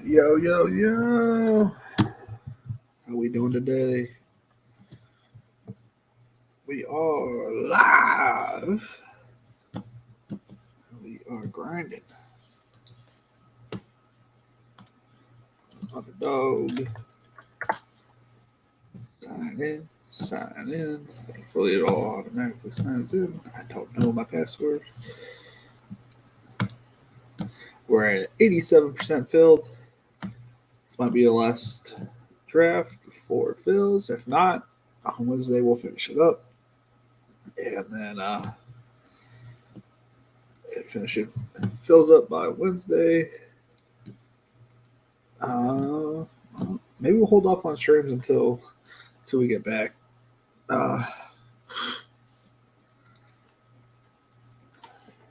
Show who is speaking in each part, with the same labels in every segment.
Speaker 1: Yo, yo, yo. How we doing today? We are live. We are grinding. Underdog. Sign in. Sign in. Hopefully it all automatically signs in. I don't know my password. We're at 87% filled. This might be the last draft before it fills. If not, on Wednesday we'll finish it up. And then it fills up by Wednesday. Maybe we'll hold off on streams until we get back.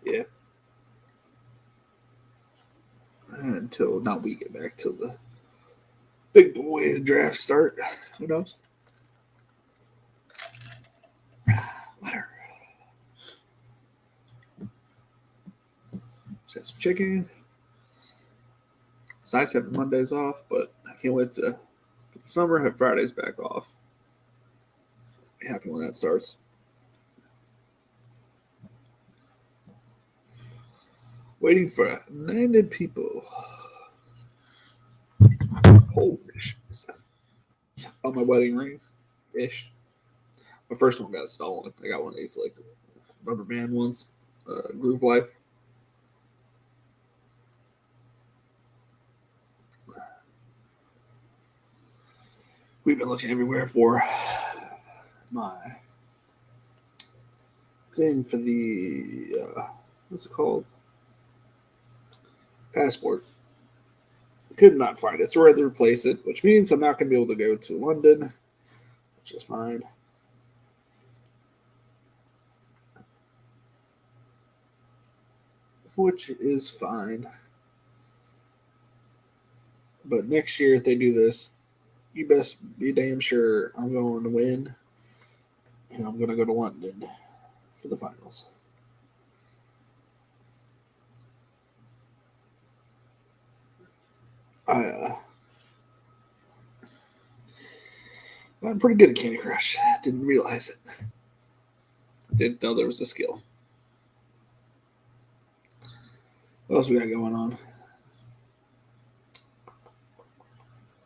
Speaker 1: Yeah. Until not we get back till the big boys draft start. Who knows? Whatever. Just have some chicken. It's nice having Mondays off, but I can't wait to for the summer have Fridays back off. Be happy when that starts. Waiting for 90 people. Holy shit. On my wedding ring ish. My first one got stolen. I got one of these like rubber band ones. Groove Life. We've been looking everywhere for my thing for the what's it called? Passport. Could not find it, so we're going to replace it, which means I'm not going to be able to go to London, which is fine. Which is fine. But next year, if they do this, you best be damn sure I'm going to win, and I'm going to go to London for the finals. I'm pretty good at Candy Crush. Didn't realize it. Didn't know there was a skill. What else we got going on?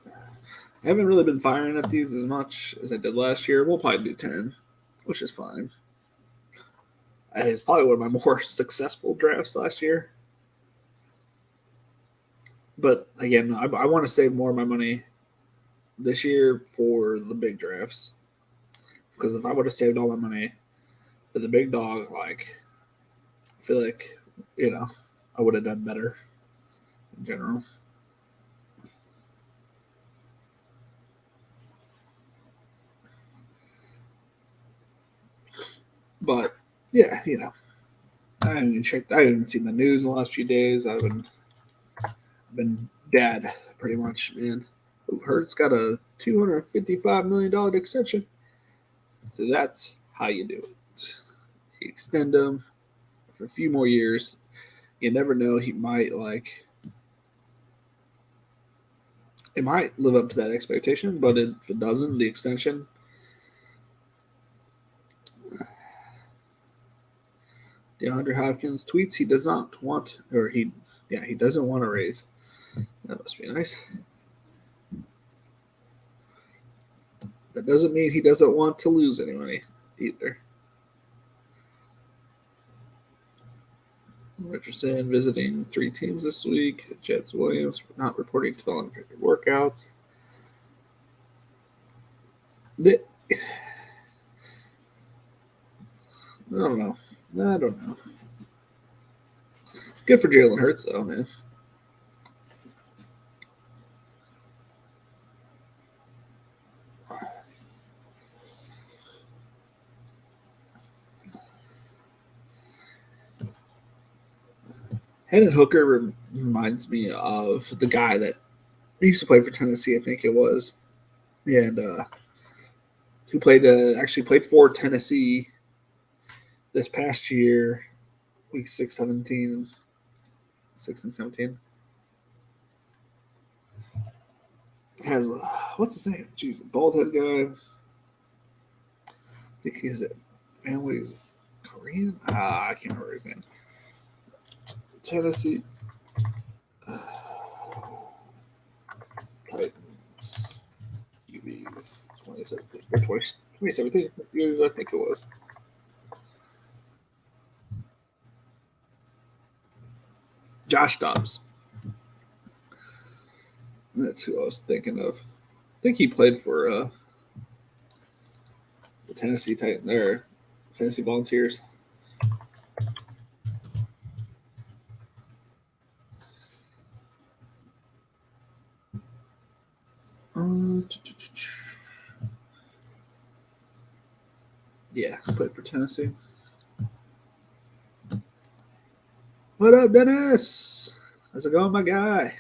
Speaker 1: I haven't really been firing at these as much as I did last year. We'll probably do 10, which is fine. It's probably one of my more successful drafts last year. But again, I want to save more of my money this year for the big drafts. Because if I would have saved all my money for the big dog, like, I feel like, I would have done better in general. But yeah, I haven't checked. I haven't seen the news in the last few days. I've been dead pretty much, man. Hurt's got a $255 million extension. So that's how you do it. You extend him for a few more years. You never know. He might it might live up to that expectation, but if it doesn't, the extension. DeAndre Hopkins tweets he does not want, or he doesn't want to raise. That must be nice. That doesn't mean he doesn't want to lose any money either. Richardson visiting 3 teams this week. Jets Williams not reporting to voluntary workouts. I don't know. Good for Jalen Hurts, though, man. Hendon Hooker reminds me of the guy that used to play for Tennessee, I think it was, and who actually played for Tennessee this past year, week 6 and 17. has what's his name? Jeez, bald head guy. I think he's it. Family's Korean. I can't remember his name. Tennessee Titans QBs 2017 or 2017. I think it was. Josh Dobbs. That's who I was thinking of. I think he played for the Tennessee Titans there, Tennessee Volunteers. Yeah, played for Tennessee. What up, Dennis? How's it going, my guy?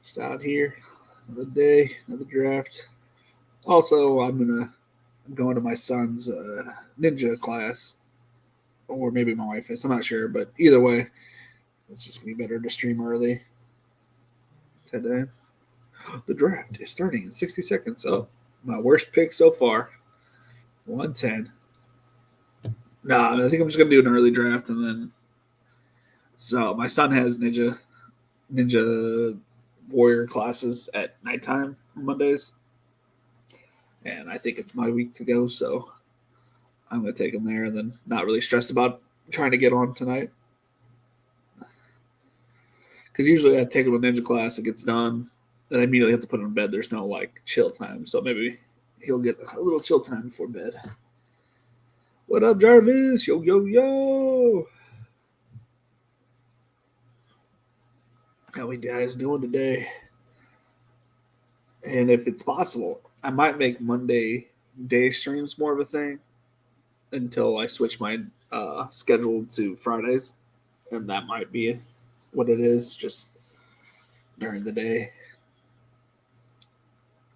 Speaker 1: Just out here, another day, another draft. Also, I'm going to my son's ninja class, or maybe my wife is. I'm not sure, but either way, it's just gonna be better to stream early today. The draft is starting in 60 seconds. Oh, my worst pick so far, 110. Nah, I think I'm just gonna do an early draft and then. So my son has ninja warrior classes at nighttime on Mondays, and I think it's my week to go. So I'm gonna take him there and then not really stressed about trying to get on tonight. Because usually I take him to ninja class, it gets done, then I immediately have to put him in bed. There's no like chill time, so maybe he'll get a little chill time before bed. What up, Jarvis? Yo, yo, yo. How we guys doing today? And if it's possible, I might make Monday day streams more of a thing until I switch my schedule to Fridays, and that might be what it is, just during the day.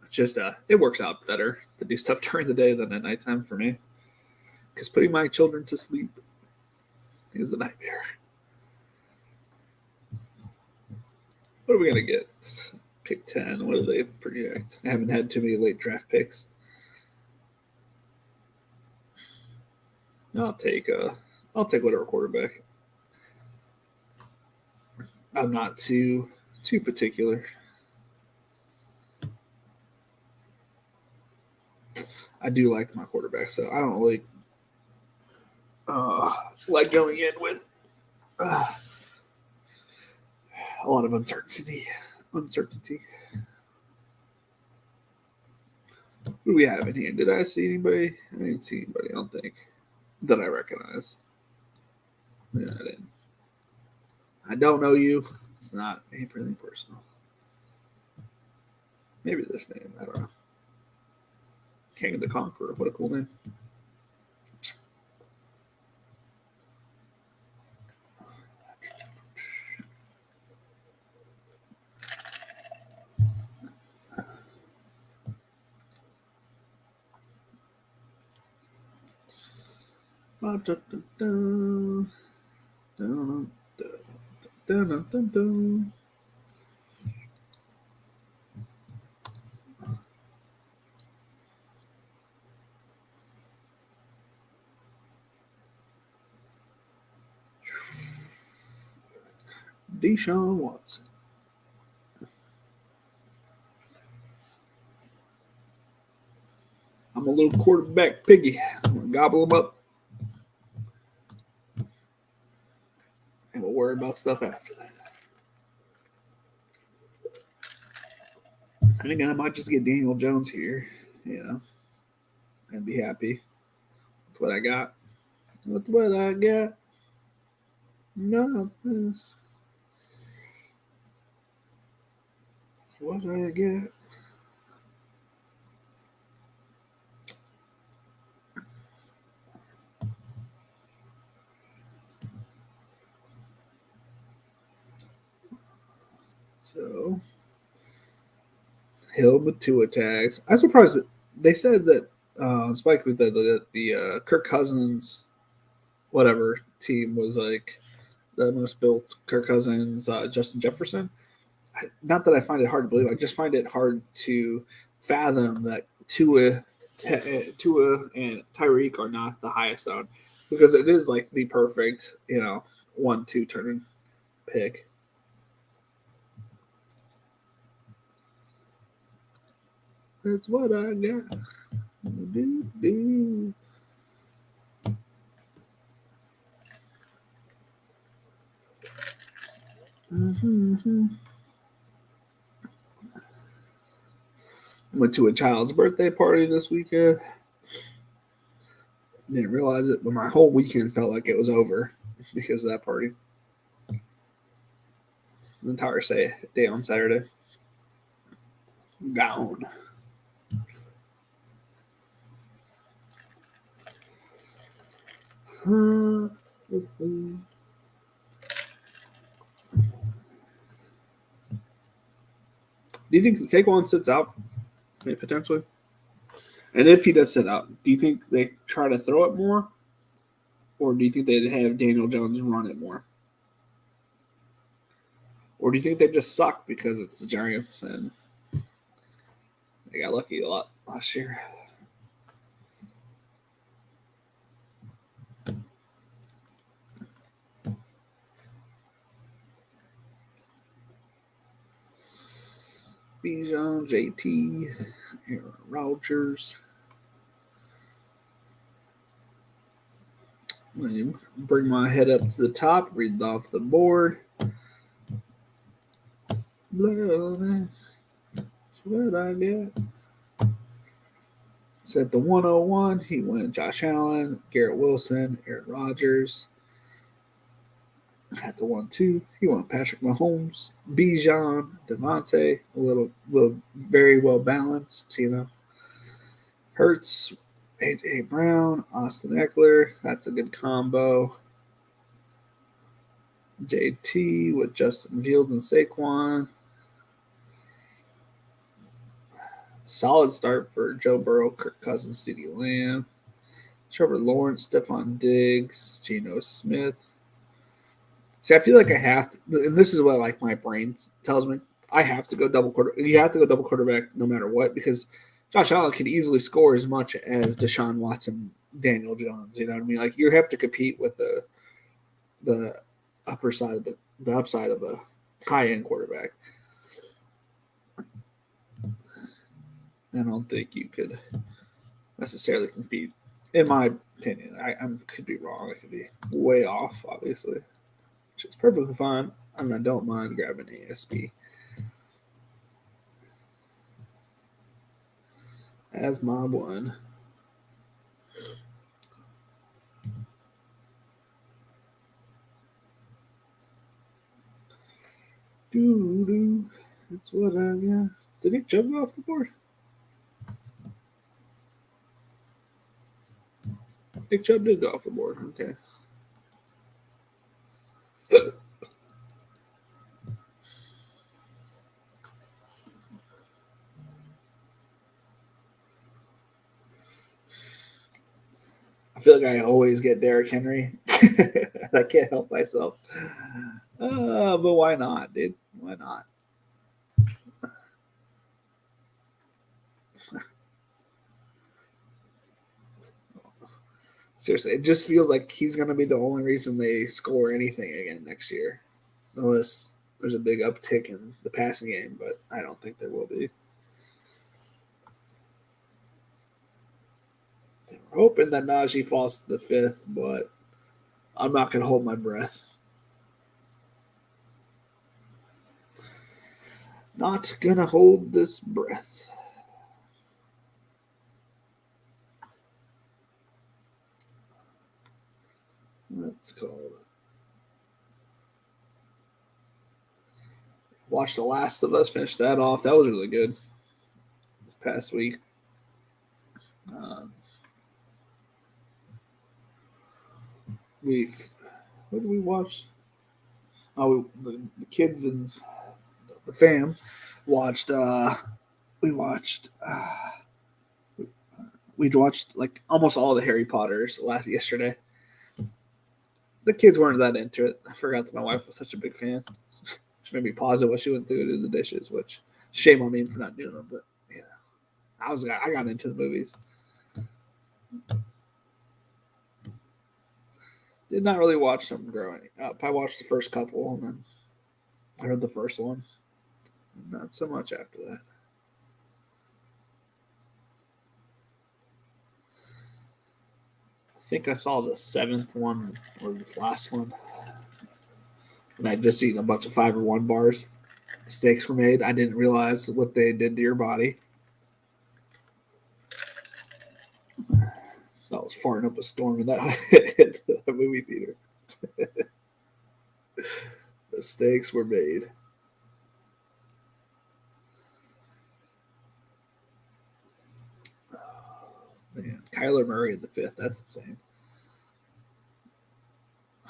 Speaker 1: Just it works out better to do stuff during the day than at nighttime for me, because putting my children to sleep is a nightmare. What are we gonna get? Pick 10. What do they project? I haven't had too many late draft picks. I'll take whatever quarterback. I'm not too particular. I do like my quarterback, so I don't really like going in with a lot of uncertainty. What do we have in here? Did I see anybody? I didn't see anybody, I don't think, that I recognize. Yeah, I didn't. I don't know you. It's not anything personal. Maybe this name. I don't know. King of the Conqueror. What a cool name. Deshaun Watson. I'm a little quarterback piggy. I'm going to gobble them up. And we'll worry about stuff after that. And again, I might just get Daniel Jones here, and be happy with what I got. With what I got. Nothing. What I get. So, Hill Matua tags. I'm surprised that they said that Spike with the Kirk Cousins, whatever team was like the most built Kirk Cousins, Justin Jefferson. Not that I find it hard to believe. I just find it hard to fathom that Tua and Tyreek are not the highest owned, because it is like the perfect 1-2 turn pick. That's what I got. Do. Mm-hmm. Went to a child's birthday party this weekend. Didn't realize it, but my whole weekend felt like it was over because of that party. The entire day on Saturday. Gone. Do you think Saquon sits out? Maybe potentially. And if he does sit out, do you think they try to throw it more? Or do you think they'd have Daniel Jones run it more? Or do you think they just suck because it's the Giants and they got lucky a lot last year? Bijan, JT, Aaron Rodgers. Bring my head up to the top, read off the board. Blood, that's what I got. It's at the 101. He went Josh Allen, Garrett Wilson, Aaron Rodgers. At the 1-2, he went Patrick Mahomes, Bijan, Devontae, a little very well balanced, Hurts, A.J. Brown, Austin Eckler. That's a good combo. JT with Justin Fields and Saquon. Solid start for Joe Burrow, Kirk Cousins, CeeDee Lamb, Trevor Lawrence, Stephon Diggs, Geno Smith. See, I feel like I have to, and this is what like my brain tells me. I have to go double quarter. You have to go double quarterback no matter what, because Josh Allen can easily score as much as Deshaun Watson, Daniel Jones. You know what I mean? Like you have to compete with the upper side of the upside of a high end quarterback. I don't think you could necessarily compete, in my opinion. I could be wrong. I could be way off, obviously, which is perfectly fine. I mean, I don't mind grabbing ASB as my one. Doo-doo. That's what I got. Did Nick Chubb go off the board? Nick Chubb did go off the board. Okay. I feel like I always get Derrick Henry. I can't help myself. But why not, dude? Why not? Seriously, it just feels like he's going to be the only reason they score anything again next year. Unless there's a big uptick in the passing game, but I don't think there will be. We're hoping that Najee falls to the 5th, but I'm not going to hold my breath. Not going to hold this breath. Let's call it. Watched The Last of Us, finished that off. That was really good this past week. What did we watch? Oh, the kids and the fam watched. We watched. We watched like almost all the Harry Potters yesterday. the kids weren't that into it. I forgot that my wife was such a big fan. She made me pause it while she went through to do the dishes, which shame on me for not doing them. But you know, I got into the movies. Did not really watch them growing up. I watched the first couple, and then I heard the first one. Not so much after that. I think I saw the 7th one or the last one. And I'd just eaten a bunch of Fiber One bars. Mistakes were made. I didn't realize what they did to your body. I was farting up a storm in that movie theater. Mistakes were made. Man, Kyler Murray in the 5th. That's insane.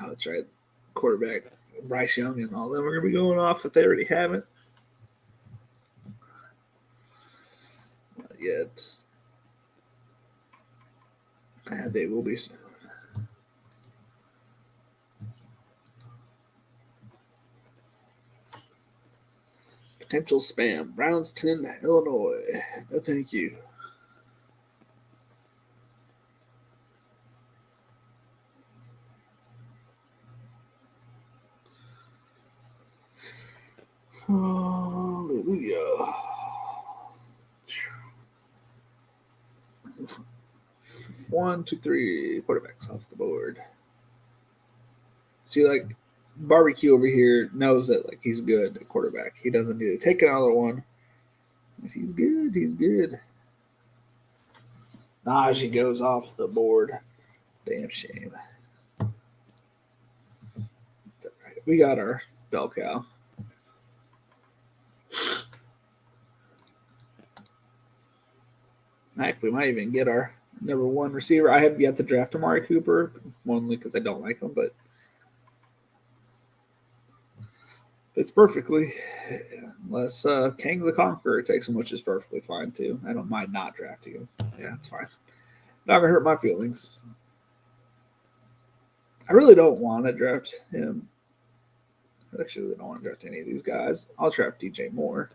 Speaker 1: Oh, that's right. Quarterback Bryce Young and all them are going to be going off if they already haven't. Not yet. They will be soon. Potential spam. Brownstown, Illinois. No, thank you. Hallelujah. One, two, three quarterbacks off the board. See, like Barbecue over here knows that like he's good at quarterback. He doesn't need to take another one. But he's good. He's good. Najee goes off the board. Damn shame. Right. We got our bell cow. Heck, we might even get our number 1 receiver. I have yet to draft Amari Cooper, only because I don't like him, but it's perfectly. Unless Kang the Conqueror takes him, which is perfectly fine too. I don't mind not drafting him. Yeah, it's fine. Not gonna hurt my feelings. I really don't want to draft him. I actually really don't want to draft any of these guys. I'll draft DJ Moore.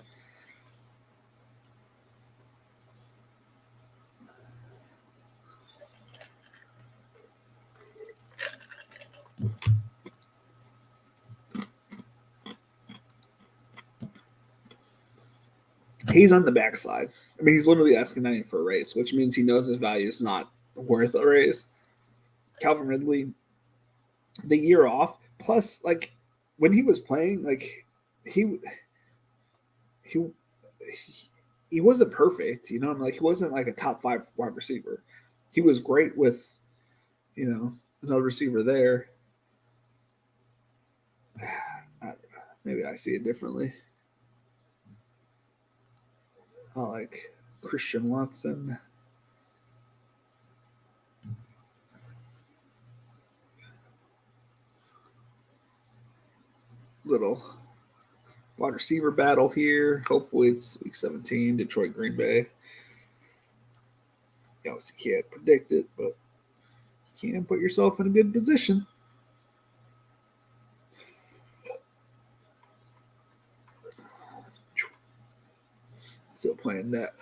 Speaker 1: He's on the backside. I mean, he's literally asking money for a raise, which means he knows his value is not worth a raise. Calvin Ridley, the year off, plus like when he was playing, like he wasn't perfect, you know. Like he wasn't like a top 5 wide receiver. He was great with, you know, another receiver there. I don't know. Maybe I see it differently. I like Christian Watson. Little wide receiver battle here. Hopefully it's week 17, Detroit, Green Bay. You obviously can't predict it, but you can put yourself in a good position. Still playing that.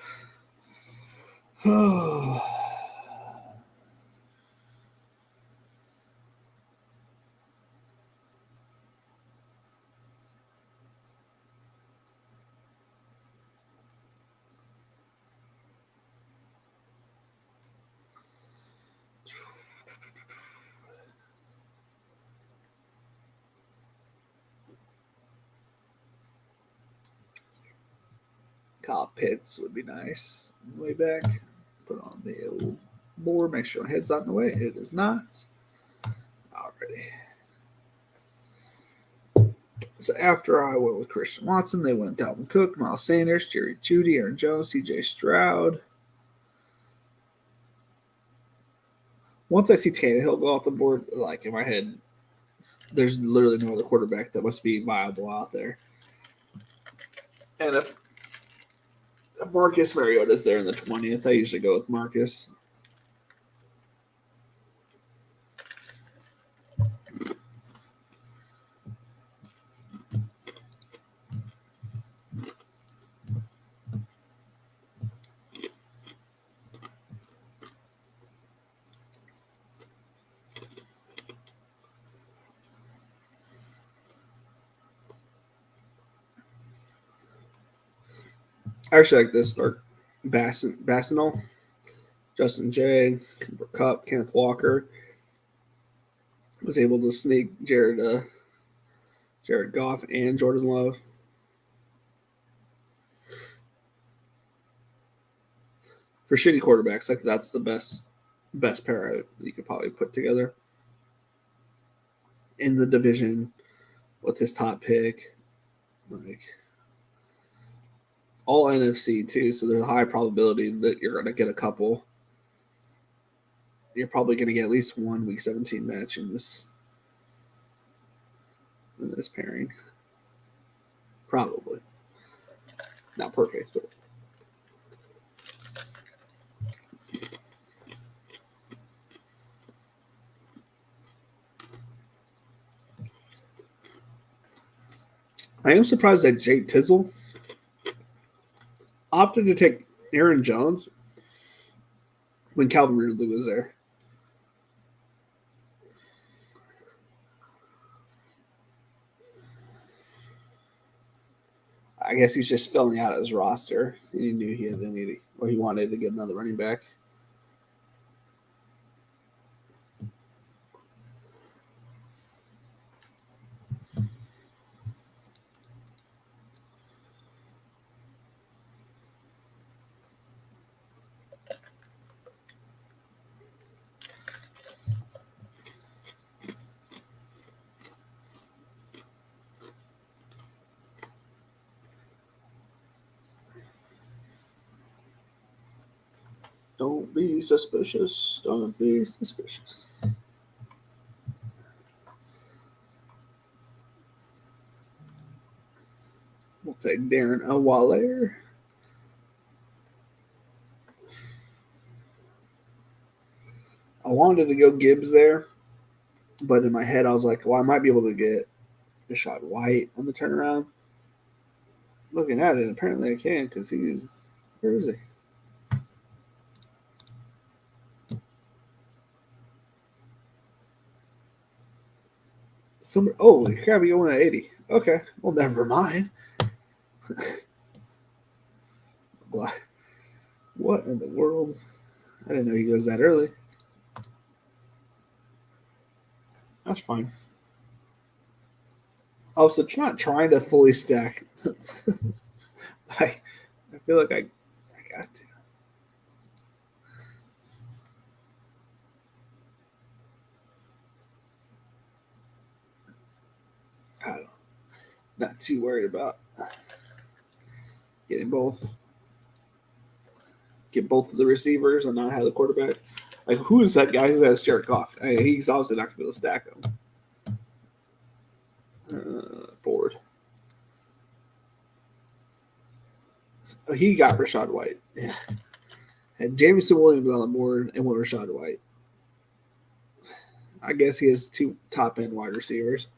Speaker 1: Kyle Pitts would be nice. Way back. Put on the old board. Make sure my head's not in the way. It is not. Alrighty. So after I went with Christian Watson, they went Dalvin Cook, Miles Sanders, Jerry Jeudy, Aaron Jones, CJ Stroud. Once I see Tannehill go off the board, like in my head, there's literally no other quarterback that must be viable out there. And if Marcus Mariota's there in the 20th, I usually go with Marcus. I actually like this start. Bassino, Justin Jay, Cooper Cup, Kenneth Walker was able to sneak Jared Goff and Jordan Love. For shitty quarterbacks, like that's the best pair you could probably put together in the division with his top pick. Like all NFC too, so there's a high probability that you're going to get a couple. You're probably going to get at least one Week 17 match in this pairing. Probably. Not perfect, but I am surprised that Jake Tizzle opted to take Aaron Jones when Calvin Ridley was there. I guess he's just filling out his roster. He knew he had he wanted to get another running back. Don't be suspicious. Don't be suspicious. We'll take Darren Awalair. I wanted to go Gibbs there, but in my head I was like, well, I might be able to get Rashad White on the turnaround. Looking at it, apparently I can because he's where is he? Holy crap, he going at 80. Okay, well, never mind. What in the world? I didn't know he goes that early. That's fine. Also, not trying to fully stack. I feel like I got to. I don't. Not too worried about getting both. Get both of the receivers and not have the quarterback. Like, who is that guy who has Jared Goff? I mean, he's obviously not going to be able to stack him. Board. He got Rashad White. Yeah. And Jameson Williams on the board and went Rashad White. I guess he has two top end wide receivers.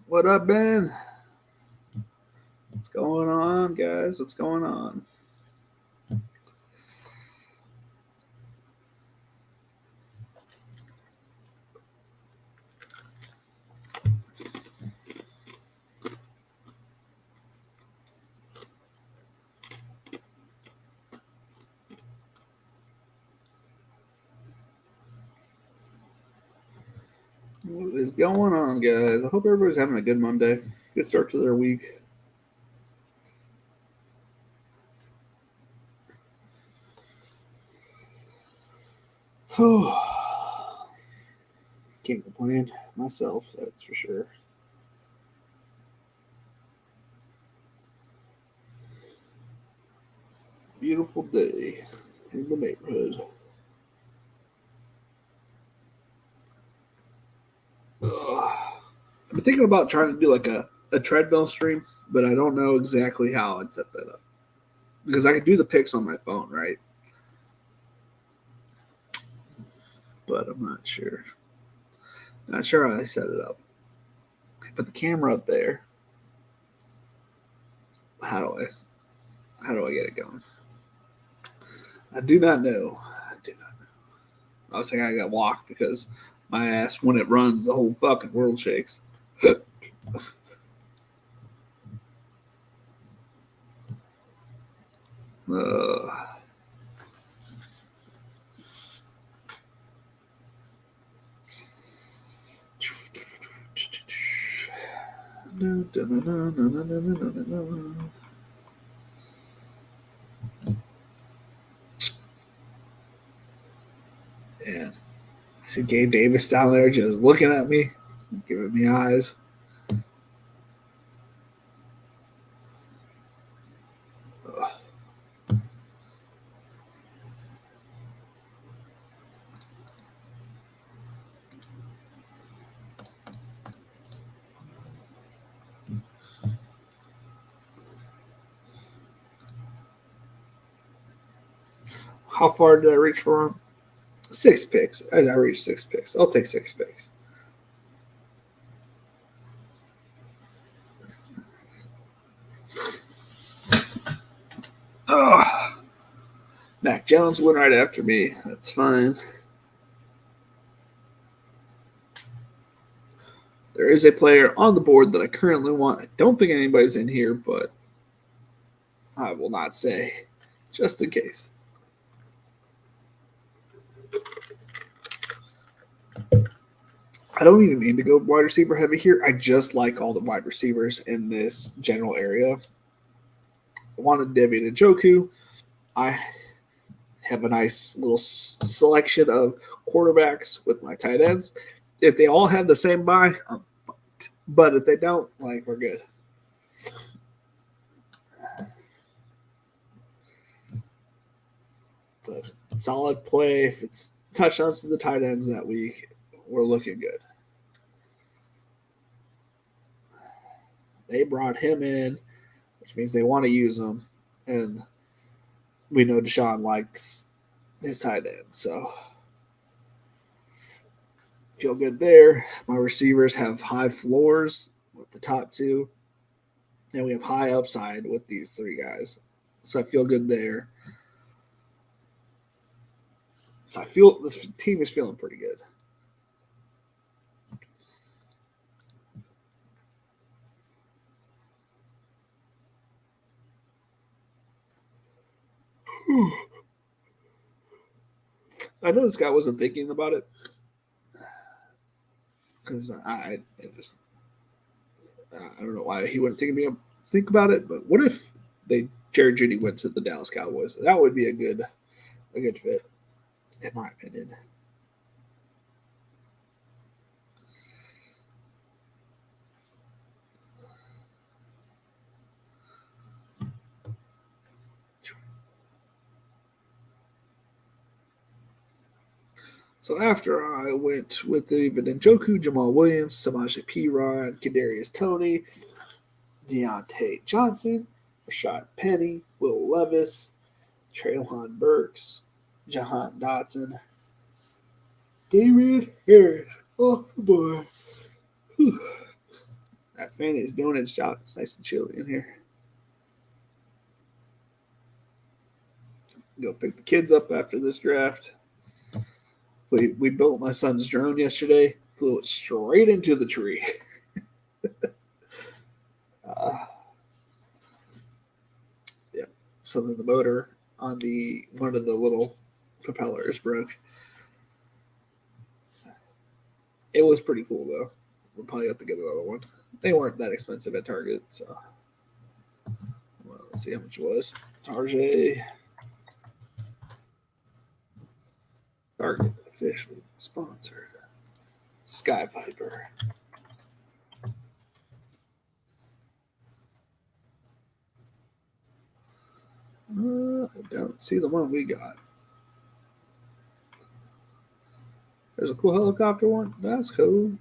Speaker 1: What up, Ben? What's going on, guys? What's going on? What is going on, guys? I hope everybody's having a good Monday. Good start to their week. Can't complain myself, that's for sure. Beautiful day in the neighborhood. I've been thinking about trying to do like a treadmill stream, but I don't know exactly how I'd set that up. Because I can do the picks on my phone, right? But I'm not sure. Not sure how I set it up. Put the camera up there. How do I get it going? I do not know. I was thinking I got walked because my ass, when it runs, the whole fucking world shakes. uh, And I see Gabe Davis down there just looking at me, giving me eyes. How far did I reach for him? 6 picks. I reached 6 picks. I'll take 6 picks. Oh, Mac Jones went right after me. That's fine. There is a player on the board that I currently want. I don't think anybody's in here, but I will not say, just in case. I don't even mean to go wide receiver heavy here. I just like all the wide receivers in this general area. I wanted David Njoku. I have a nice little selection of quarterbacks with my tight ends. If they all have the same buy, I'm fucked. But if they don't, like, we're good. But solid play. If it's touchdowns to the tight ends that week, we're looking good. They brought him in, which means they want to use him. And we know Deshaun likes his tight end. So feel good there. My receivers have high floors with the top two. And we have high upside with these 3 guys. So I feel good there. So I feel this team is feeling pretty good. I know this guy wasn't thinking about it because I don't know why he wouldn't think about it. But what if Jerry Jeudy went to the Dallas Cowboys? That would be a good fit, in my opinion. So after I went with David Njoku, Jamal Williams, Samaje Perine, Kadarius Toney, Deontay Johnson, Rashad Penny, Will Levis, Traylon Burks, Jahan Dotson, David Harris. Oh boy. Whew. That fan is doing its job. It's nice and chilly in here. Go pick the kids up after this draft. We built my son's drone yesterday. Flew it straight into the tree. Yeah. So then the motor on one of the little propellers broke. It was pretty cool though. We'll probably have to get another one. They weren't that expensive at Target, so well, let's see how much it was. Target officially sponsored. Sky Viper. I don't see the one we got. There's a cool helicopter one. That's cool.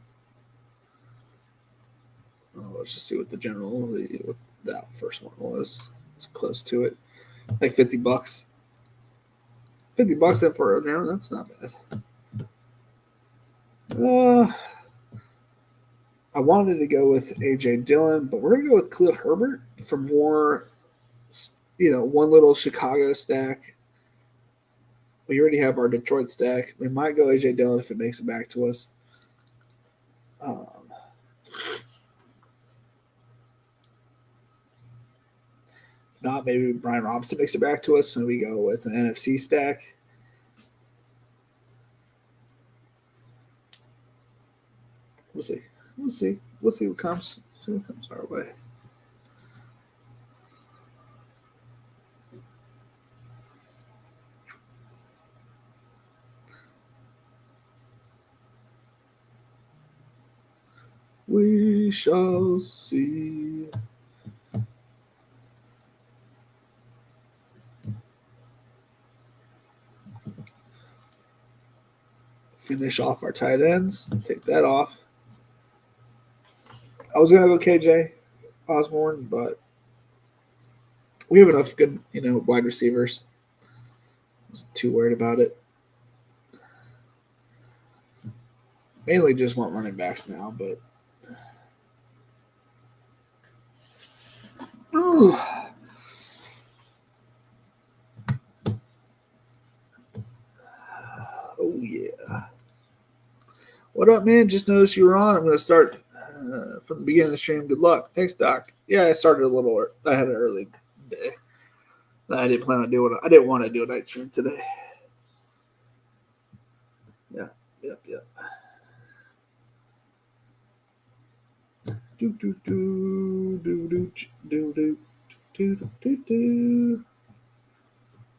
Speaker 1: Oh, let's just see what what that first one was. It's close to it. Like $50. $50 in for a drone, that's not bad. I wanted to go with A.J. Dillon, but we're going to go with Khalil Herbert for more, one little Chicago stack. We already have our Detroit stack. We might go A.J. Dillon if it makes it back to us. If not, maybe Brian Robinson makes it back to us, and we go with an NFC stack. We'll see. We'll see what comes. See what comes our way. We shall see. Finish off our tight ends. Take that off. I was gonna go KJ Osborne, but we have enough good, wide receivers. I wasn't too worried about it. Mainly just want running backs now, but oh yeah. What up, man? Just noticed you were on. I'm gonna start from the beginning of the stream. Good luck. Thanks, Doc. Yeah, I started a little. I had an early day. I didn't plan on doing it. I didn't want to do a night stream today. Yeah. Yep.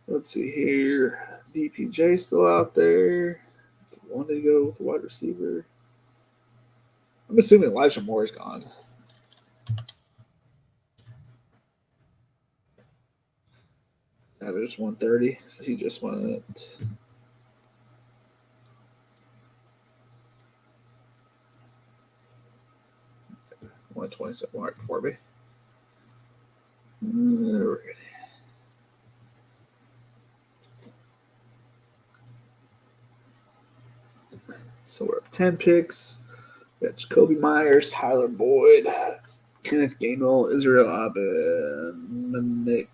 Speaker 1: Let's see here. DPJ still out there. If you wanted to go with the wide receiver, I'm assuming Elijah Moore is gone. Average 130. So he just went. 127 mark for me. Alrighty. So we're up 10 picks. We got Jacoby Myers, Tyler Boyd, Kenneth Gainwell, Israel Abanikanda.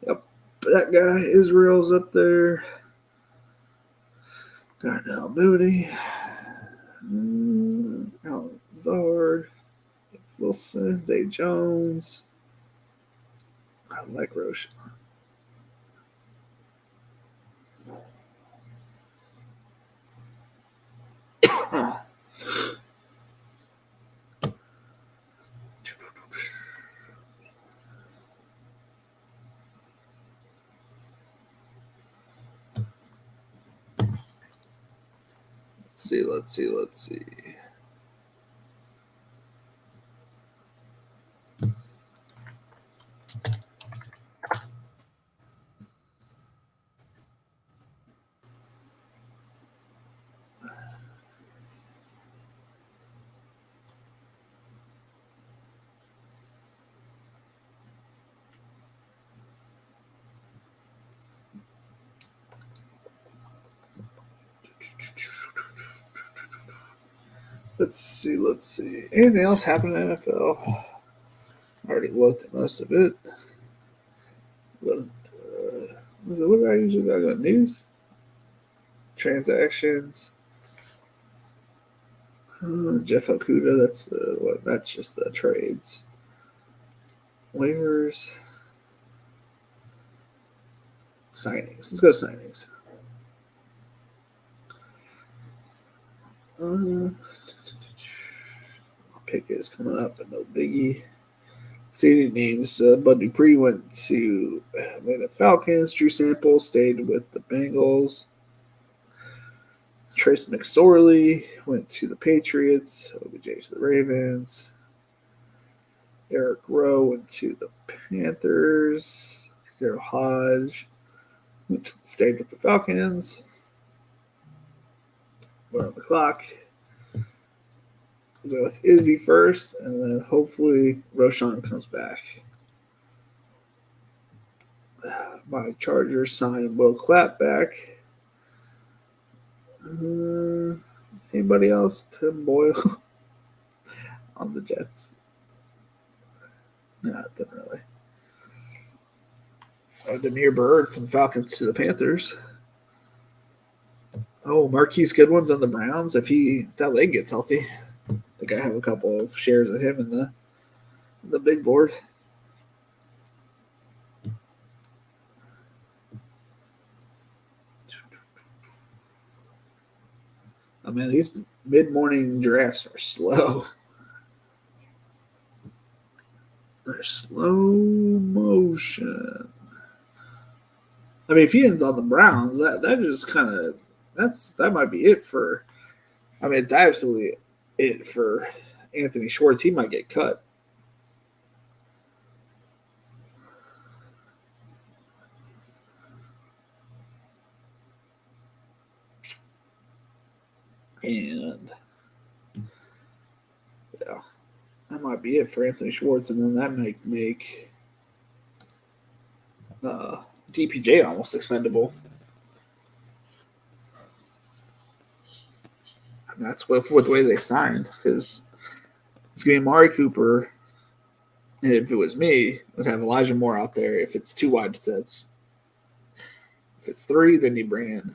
Speaker 1: Yep, that guy Israel's up there. Darnell Mooney, Alan Zard, Wilson, Zay Jones. I like Roche. Let's see. Let's see. Anything else happen in the NFL? I already looked at most of it. What do I usually got? News? Transactions. Jeff Okuda, that's just the trades. Waivers. Signings. Let's go signings. Pick is coming up, but no biggie. See any names. Bud Dupree went to the Falcons. Drew Sample stayed with the Bengals. Trace McSorley went to the Patriots. OBJ to the Ravens. Eric Rowe went to the Panthers. Zero Hodge stayed with the Falcons. We're on the clock. We'll go with Izzy first, and then hopefully Roshan comes back. My Chargers sign Will Clapp back. Anybody else? Tim Boyle on the Jets. Nothing really. Demir Bird from the Falcons to the Panthers. Oh, Marquise Goodwin's on the Browns. If that leg gets healthy, I think I have a couple of shares of him in the big board. Oh man, these mid-morning drafts are slow. They're slow motion. I mean, if he ends on the Browns, that just kind of that might be it for. I mean, it's absolutely it for Anthony Schwartz. He might get cut. And yeah, that might be it for Anthony Schwartz, and then that might make DPJ almost expendable. And that's with the way they signed, because it's gonna be Amari Cooper, and if it was me, I'd have Elijah Moore out there. If it's 2 wide sets, if it's 3, then you bring in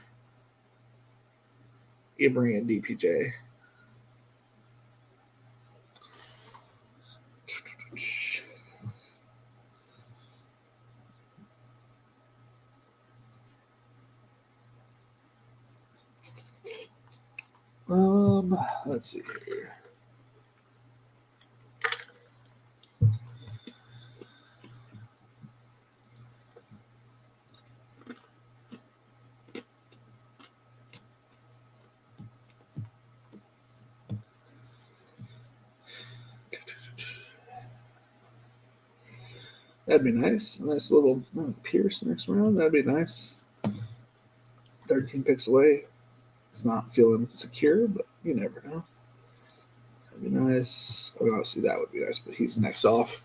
Speaker 1: DPJ. Let's see here. That'd be nice. A nice little Pierce next round. That'd be nice. 13 picks away. It's not feeling secure, but you never know. That'd be nice. I mean, obviously, that would be nice, but he's next off.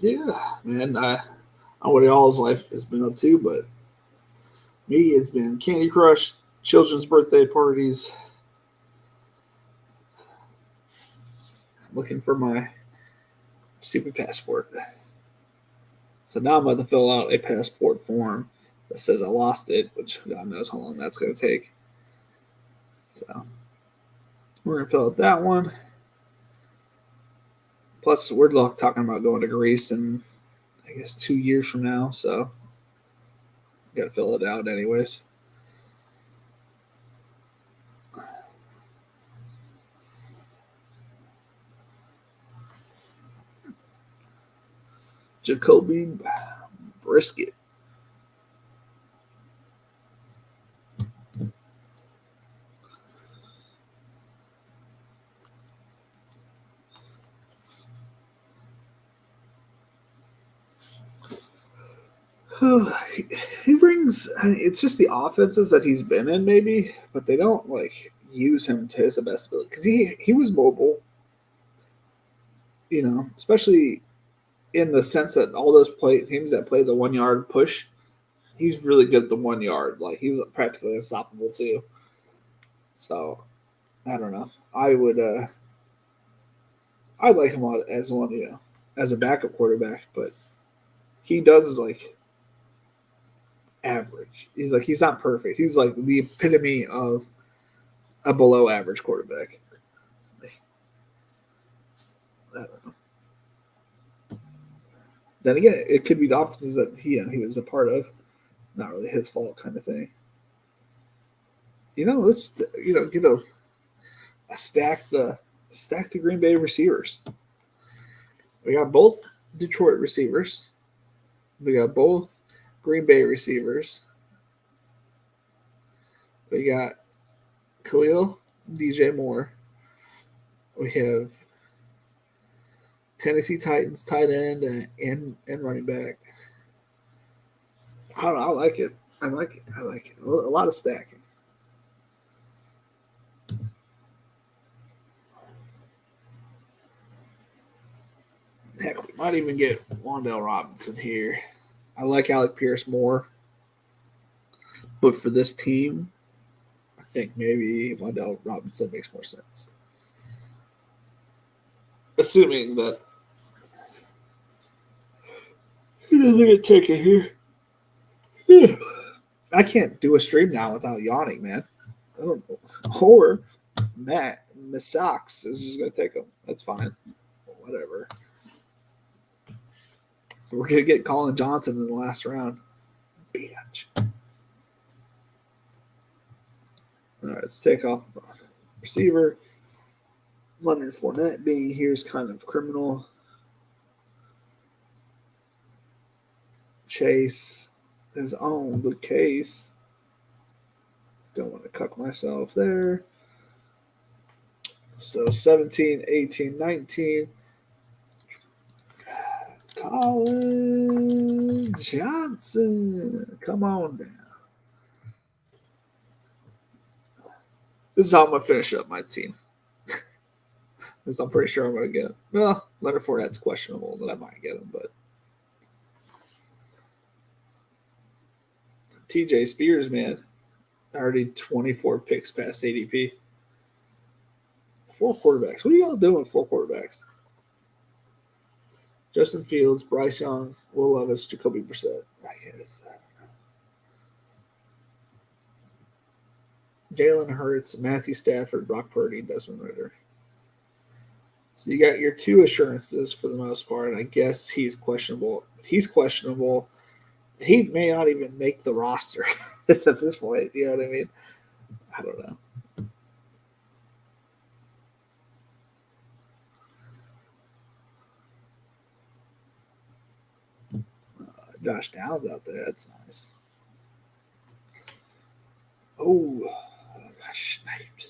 Speaker 1: Yeah, man. I don't know what y'all's life has been up to, but me, it's been Candy Crush, children's birthday parties, looking for my stupid passport. So now I'm about to fill out a passport form that says I lost it, which God knows how long that's going to take. So we're going to fill out that one. Plus, we're talking about going to Greece in, I guess, 2 years from now. So got to fill it out anyways. Jacoby Brisket. He brings. It's just the offenses that he's been in, maybe, but they don't like use him to his best ability because he was mobile. You know, especially in the sense that all those teams that play the 1 yard push, he's really good at the 1 yard. Like he was practically unstoppable too. So I don't know. I'd like him as one, as a backup quarterback, but he does is like average. He's not perfect. He's like the epitome of a below average quarterback. I don't know. Then again, it could be the offenses that he was a part of. Not really his fault, kind of thing. Let's get a stack the Green Bay receivers. We got both Detroit receivers. We got both Green Bay receivers. We got Khalil, DJ Moore. We have Tennessee Titans tight end and running back. I don't know. I like it. I like it. I like it. A lot of stacking. Heck, we might even get Wandale Robinson here. I like Alec Pierce more, but for this team, I think maybe Wandale Robinson makes more sense. Assuming that he doesn't get taken here. I can't do a stream now without yawning, man. I don't know. Or Matt Missox is just gonna take him. That's fine. Whatever. We're gonna get Colin Johnson in the last round. Bitch. All right, let's take off receiver. Leonard Fournette being here is kind of criminal. Chase is owned with Case. Don't want to cuck myself there. So 17, 18, 19. Colin Johnson. Come on down. This is how I'm going to finish up my team. Because I'm pretty sure I'm going to get him. Well, Leonard Fournette's questionable that I might get him, but TJ Spears, man. Already 24 picks past ADP. 4 quarterbacks. What are y'all doing with 4 quarterbacks? Justin Fields, Bryce Young, Will Levis, Jacoby Brissett. I guess. Jalen Hurts, Matthew Stafford, Brock Purdy, Desmond Ritter. So you got your 2 assurances for the most part. I guess he's questionable. He's questionable. He may not even make the roster at this point. You know what I mean? I don't know. Josh Downs out there. That's nice. Oh, gosh, sniped.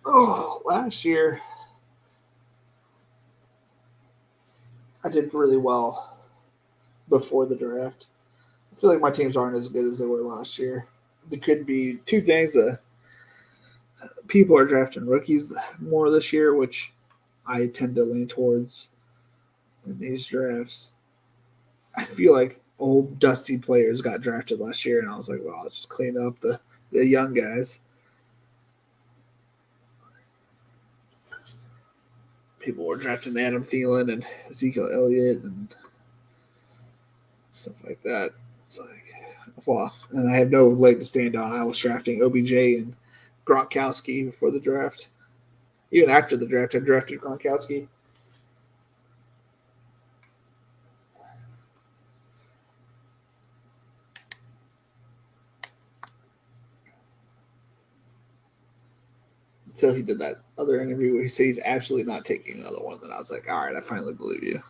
Speaker 1: Oh, last year I did really well before the draft. I feel like my teams aren't as good as they were last year. There could be 2 things. People are drafting rookies more this year, which I tend to lean towards in these drafts. I feel like old dusty players got drafted last year, and I was like, well, I'll just clean up the young guys. People were drafting Adam Thielen and Ezekiel Elliott and stuff like that. It's like, well, and I have no leg to stand on. I was drafting OBJ and Gronkowski before the draft. Even after the draft, I drafted Gronkowski. Until he did that other interview where he said he's absolutely not taking another one. Then I was like, all right, I finally believe you.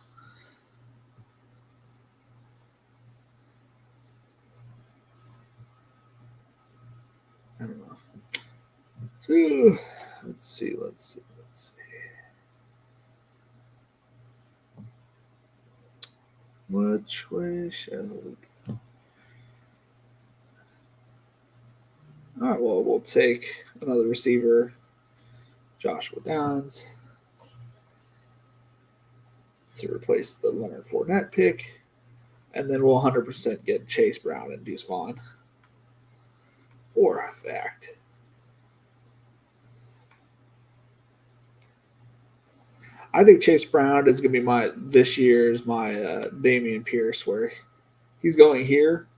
Speaker 1: I don't know. Let's see. Which way shall we go? All right, well, we'll take another receiver, Joshua Downs, to replace the Leonard Fournette pick. And then we'll 100% get Chase Brown and Deuce Vaughn. For a fact. I think Chase Brown is going to be this year's Dameon Pierce, where he's going here.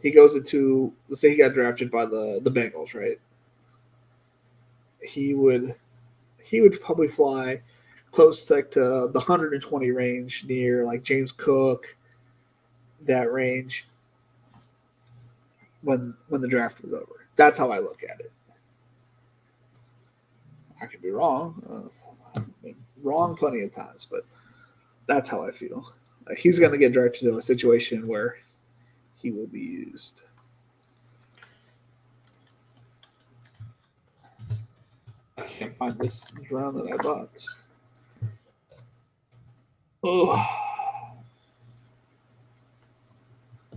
Speaker 1: He goes into, let's say he got drafted by the Bengals, right? He would probably fly close to the 120 range, near like James Cook, that range when the draft was over. That's how I look at it. I could be wrong. I've been wrong plenty of times, but that's how I feel. He's going to get drafted into a situation where he will be used. I can't find this drone that I bought. Oh,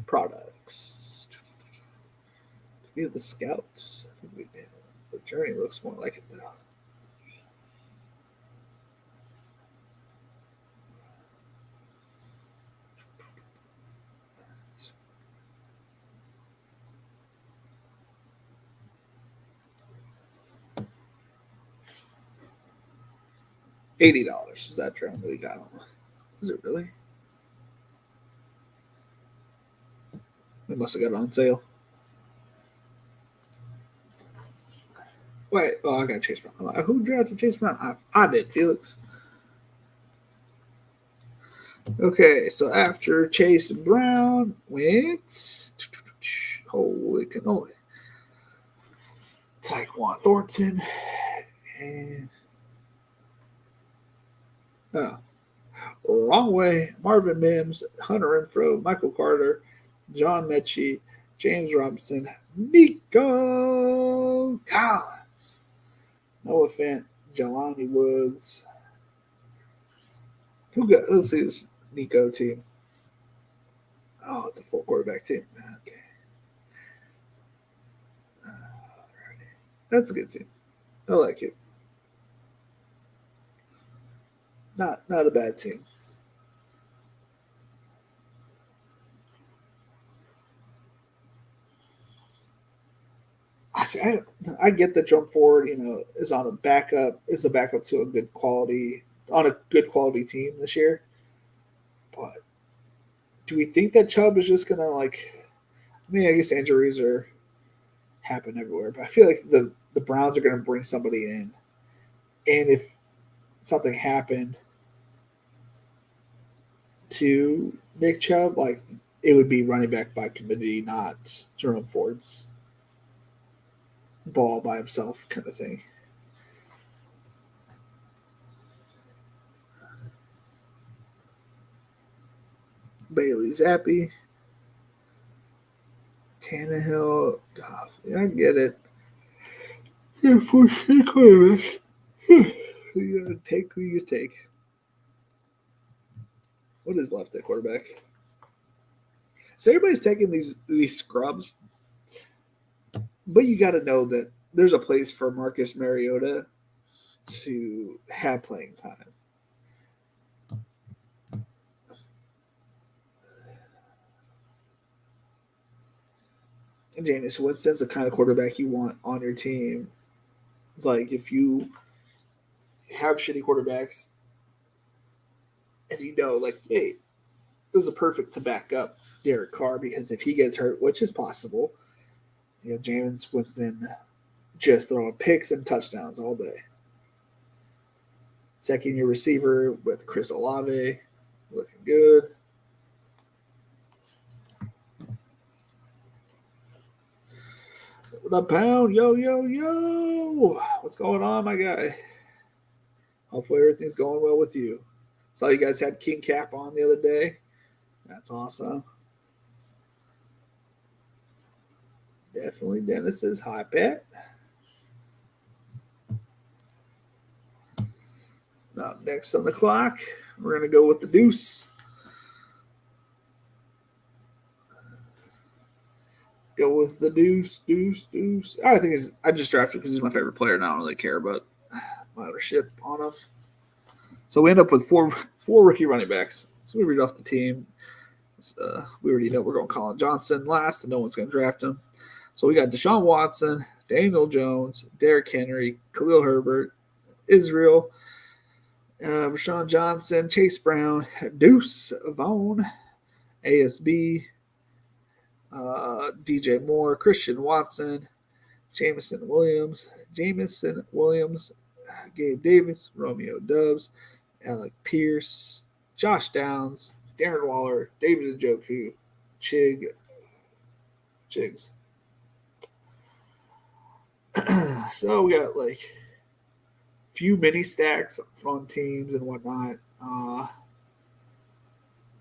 Speaker 1: products. View the scouts. I think we did. The journey looks more like it though. $80 is that drone that we got on. Is it really? We must have got it on sale. Wait, oh, I got Chase Brown. Who drafted Chase Brown? I did, Felix. Okay, so after Chase Brown went, holy cannoli, Tyquan Thornton, and oh, wrong way, Marvin Mims, Hunter Renfro, Michael Carter, John Mechie, James Robinson, Nico Collins, Noah Fant, Jelani Woods. Who got? Let's see this Nico team. Oh, it's a full quarterback team. Okay, that's a good team. I like it. Not a bad team. I get that jump forward, is on a backup, is a backup to a good quality on a good quality team this year. But do we think that Chubb is just gonna like? I mean, I guess injuries are happen everywhere, but I feel like the Browns are gonna bring somebody in, and if something happened to Nick Chubb, like it would be running back by committee, not Jerome Ford's ball by himself kind of thing. Bailey Zappi, Tannehill, Goff. Yeah, I get it. Yeah, for sure, quarterback. You gotta take who you take. What is left at quarterback? So everybody's taking these scrubs, but you got to know that there's a place for Marcus Mariota to have playing time. And Jameis Winston's the kind of quarterback you want on your team. Like if you have shitty quarterbacks and like, hey, this is perfect to back up Derek Carr because if he gets hurt, which is possible, Jameis Winston just throwing picks and touchdowns all day. Second year receiver with Chris Olave, looking good. The pound, yo, yo, yo. What's going on, my guy? Hopefully everything's going well with you. Saw you guys had King Cap on the other day. That's awesome. Definitely Dennis's high bet. Now, next on the clock, we're going to go with the deuce. Go with the deuce. I think I just drafted because he's my favorite player, and I don't really care about my ownership on him. So we end up with four rookie running backs. So we read off the team. We already know we're going Colin Johnson last, and no one's going to draft him. So we got Deshaun Watson, Daniel Jones, Derrick Henry, Khalil Herbert, Israel, Rashawn Johnson, Chase Brown, Deuce Vaughn, ASB, DJ Moore, Christian Watson, Jameson Williams, Gabe Davis, Romeo Dubs, Alec Pierce, Josh Downs, Darren Waller, David Njoku, Chigs. So we got like few mini stacks from teams and whatnot.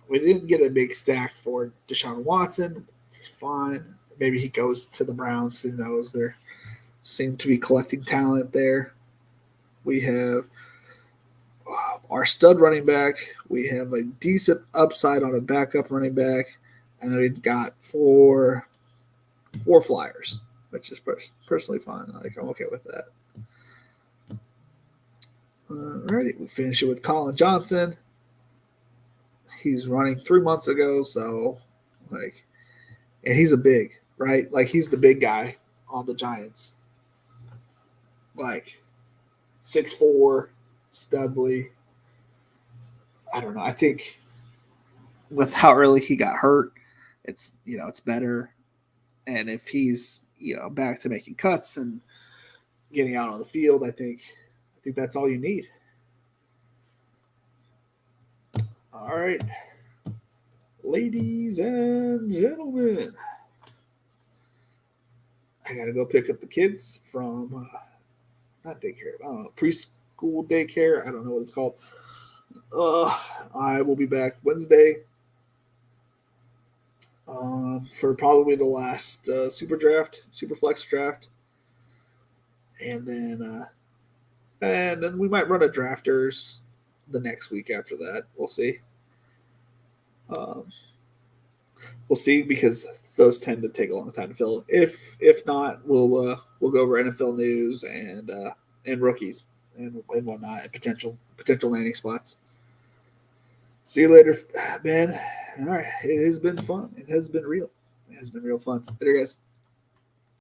Speaker 1: We didn't get a big stack for Deshaun Watson. He's fine. Maybe he goes to the Browns. Who knows? They seem to be collecting talent there. We have our stud running back. We have a decent upside on a backup running back, and then we've got four flyers, which is personally fine. Like, I'm okay with that. Alrighty, we finish it with Colin Johnson. He's running 3 months ago, so like, and he's a big, right? Like, he's the big guy on the Giants. Like 6'4", Studley. I don't know. I think with how early he got hurt, it's better. And if he's back to making cuts and getting out on the field, I think that's all you need. All right, ladies and gentlemen, I gotta go pick up the kids from not daycare. I don't know, preschool daycare. I don't know what it's called. I will be back Wednesday for probably the last super flex draft, and then we might run a drafters the next week after that. We'll see. We'll see, because those tend to take a long time to fill. If not, we'll go over NFL news and rookies and whatnot, and potential landing spots. See you later, man. All right, it has been fun. It has been real. It has been real fun. Later, guys.